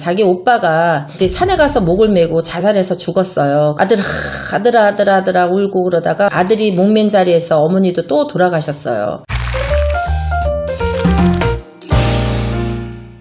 자기 오빠가 이제 산에 가서 목을 메고 자살해서 죽었어요. 아들아 울고 그러다가 아들이 목맨 자리에서 어머니도 또 돌아가셨어요.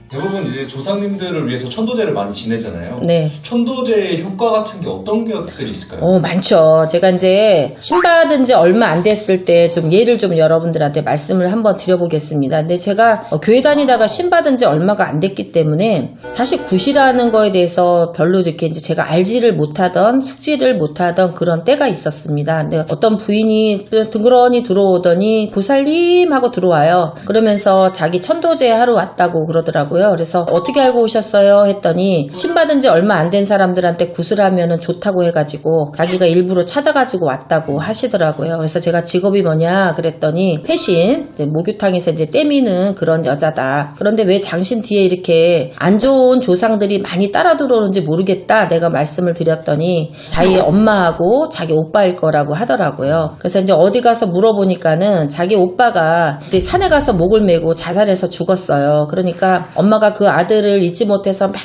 대부분 이제 조상님들을 위해서 천도제를 많이 지내잖아요. 네. 천도제의 효과 같은 게 어떤 것들이 있을까요? 많죠. 제가 이제 신받은 지 얼마 안 됐을 때 좀 예를 좀 여러분들한테 말씀을 한번 드려보겠습니다. 근데 제가 교회 다니다가 신받은 지 얼마가 안 됐기 때문에 사실 굿이라는 거에 대해서 별로 이렇게 이제 제가 알지를 못하던 숙지를 못하던 그런 때가 있었습니다. 근데 어떤 부인이 둥그러니 들어오더니 보살님 하고 들어와요. 그러면서 자기 천도제 하러 왔다고 그러더라고요. 그래서 어떻게 알고 오셨어요? 했더니 신받은 지 얼마 안 된 사람들한테 굿을 하면은 좋다고 해가지고 자기가 일부러 찾아가지고 왔다고 하시더라고요. 그래서 제가 직업이 뭐냐 그랬더니 태신, 목욕탕에서 이제 떼미는 그런 여자다. 그런데 왜 장신 뒤에 이렇게 안 좋은 조상들이 많이 따라 들어오는지 모르겠다. 내가 말씀을 드렸더니 자기 엄마하고 자기 오빠일 거라고 하더라고요. 그래서 이제 어디 가서 물어보니까는 자기 오빠가 이제 산에 가서 목을 메고 자살해서 죽었어요. 그러니까 엄마가 그 아들을 잊지 못해서 막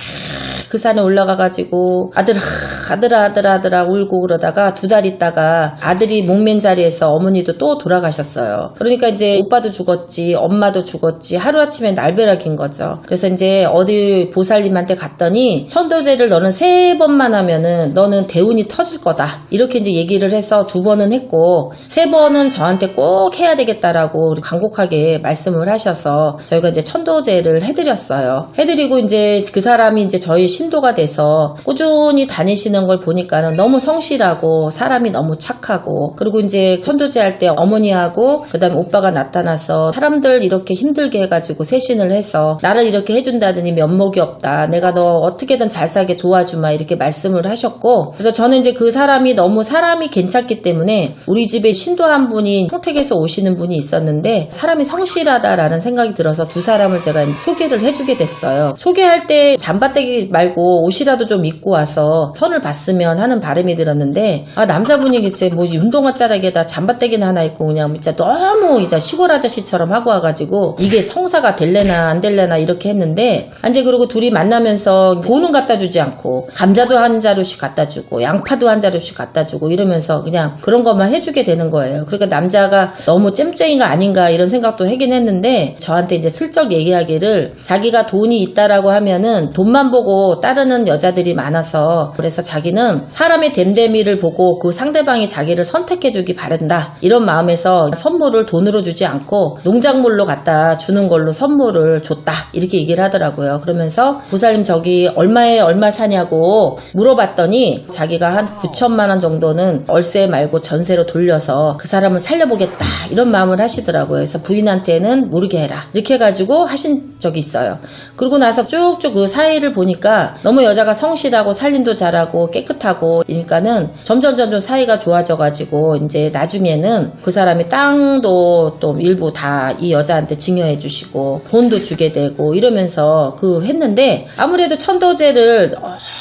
그 산에 올라가가지고 아들아 울고 그러다가 2달 있다가 아들이 목맨 자리에서 어머니도 또 돌아가셨어요. 그러니까 이제 오빠도 죽었지 엄마도 죽었지 하루아침에 날벼락인 거죠. 그래서 이제 어디 보살님한테 갔더니 천도제를 너는 3번만 하면은 너는 대운이 터질 거다 이렇게 이제 얘기를 해서 2번은 했고 3번은 저한테 꼭 해야 되겠다라고 간곡하게 말씀을 하셔서 저희가 이제 천도제를 해드렸어요. 해드리고 이제 그 사람이 이제 저희 신도가 돼서 꾸준히 다니시는 걸 보니까는 너무 성실하고 사람이 너무 착하고 그리고 이제 천도제 할 때 어머니하고 그 다음에 오빠가 나타나서 사람들 이렇게 힘들게 해가지고 세신을 해서 나를 이렇게 해준다더니 면목이 없다. 내가 너 어떻게든 잘 살게 도와주마 이렇게 말씀을 하셨고 그래서 저는 이제 그 사람이 너무 사람이 괜찮기 때문에 우리 집에 신도 한 분이 평택에서 오시는 분이 있었는데 사람이 성실하다라는 생각이 들어서 2 사람을 제가 소개를 해주게 됐어요. 소개할 때 잠바떼기 말고 옷이라도 좀 입고 와서 선을 봤으면 하는 바람이 들었는데 남자분이 이제 뭐 운동화 자락에다 잠바떼기는 하나 입고 그냥 진짜 너무 이제 시골 아저씨처럼 하고 와가지고 이게 성사가 될래나 안 될래나 이렇게 했는데 이제 그리고 둘이 만나면서 돈은 갖다 주지 않고 감자도 한 자루씩 갖다 주고 양파도 한 자루씩 갖다 주고 이러면서 그냥 그런 것만 해주게 되는 거예요. 그러니까 남자가 너무 잼쟁이가 아닌가 이런 생각도 하긴 했는데 저한테 이제 슬쩍 얘기하기를 자기가 돈이 있다라고 하면은 돈만 보고 따르는 여자들이 많아서 그래서 자기는 사람의 됨됨이를 보고 그 상대방이 자기를 선택해주기 바란다 이런 마음에서 선물을 돈으로 주지 않고 농작물로 갖다 주는 걸로 선물을 줬다 이렇게 얘기를 하더라고요. 그러면서 보살님 저기 얼마에 얼마 사냐고 물어봤더니 자기가 한 9천만 원 정도는 월세 말고 전세로 돌려서 그 사람을 살려보겠다 이런 마음을 하시더라고요. 그래서 부인한테는 모르게 해라 이렇게 해가지고 하신 적이 있어요. 그러고 나서 쭉쭉 그 사이를 보니까 너무 여자가 성실하고 살림도 잘하고 깨끗하고 그러니까는 점점 사이가 좋아져가지고 이제 나중에는 그 사람이 땅도 또 일부 다 이 여자한테 증여해 주시고 돈도 주게 되고 이러면서 했는데 아무래도 천도제를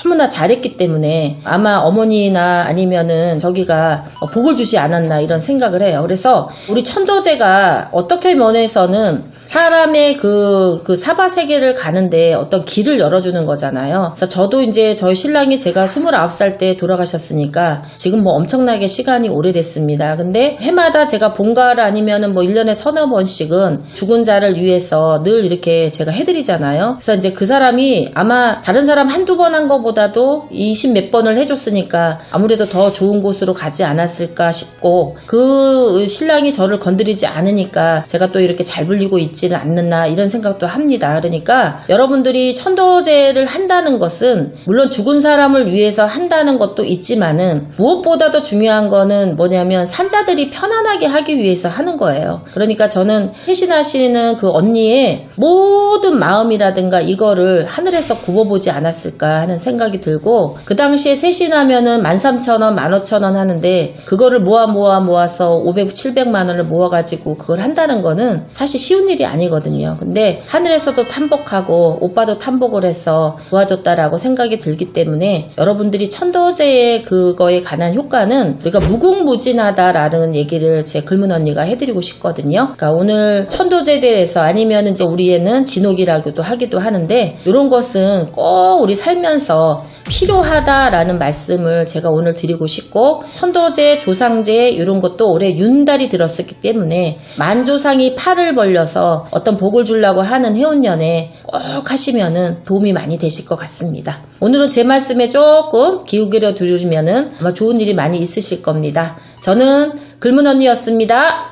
너무나 잘했기 때문에 아마 어머니나 아니면은 저기가 복을 주지 않았나 이런 생각을 해요. 그래서 우리 천도제가 어떻게 면에서는 사람의 그 사바세계를 가는데 어떤 길을 열어주는 거잖아요. 그래서 저도 이제 저희 신랑이 제가 29살 때 돌아가셨으니까 지금 뭐 엄청나게 시간이 오래됐습니다. 근데 해마다 제가 본가를 아니면은 뭐 1년에 서너 번씩은 죽은 자를 위해서 늘 이렇게 제가 해드리잖아요. 그래서 이제 그 사람이 아마 다른 사람 한두 번 한 거보다도 20 몇 번을 해줬으니까 아무래도 더 좋은 곳으로 가지 않았을까 싶고 그 신랑이 저를 건드리지 않으니까 제가 또 이렇게 잘 불리고 있지는 않는나 이런 생각도 합니다. 그러니까 여러분들이 천도제를 한다는 것은 물론 죽은 사람을 위해서 한다는 것도 있지만은 무엇보다도 중요한 거는 뭐냐면 산자들이 편안하게 하기 위해서 하는 거예요. 그러니까 저는 해신하시는 그 언니의 모든 마음이라든가 이거를 하늘에서 굽어보지 않았을까 하는 생각이 생각이 들고, 그 당시에 세신하면은 13,000원, 15,000원 하는데 그거를 모아서 500, 700만 원을 모아가지고 그걸 한다는 거는 사실 쉬운 일이 아니거든요. 근데 하늘에서도 탐복하고 오빠도 탐복을 해서 도와줬다라고 생각이 들기 때문에 여러분들이 천도제의 그거에 관한 효과는 우리가 무궁무진하다라는 얘기를 제 글문 언니가 해드리고 싶거든요. 그러니까 오늘 천도제에 대해서 아니면 이제 우리에는 진옥이라고도 하기도 하는데 이런 것은 꼭 우리 살면서 필요하다라는 말씀을 제가 오늘 드리고 싶고, 천도제, 조상제 이런 것도 올해 윤달이 들었었기 때문에 만조상이 팔을 벌려서 어떤 복을 주려고 하는 해운년에 꼭 하시면은 도움이 많이 되실 것 같습니다. 오늘은 제 말씀에 조금 기울여 두시면은 아마 좋은 일이 많이 있으실 겁니다. 저는 글문 언니였습니다.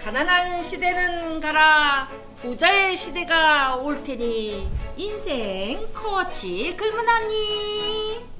가난한 시대는 가라, 부자의 시대가 올 테니 인생 코치 글문언니.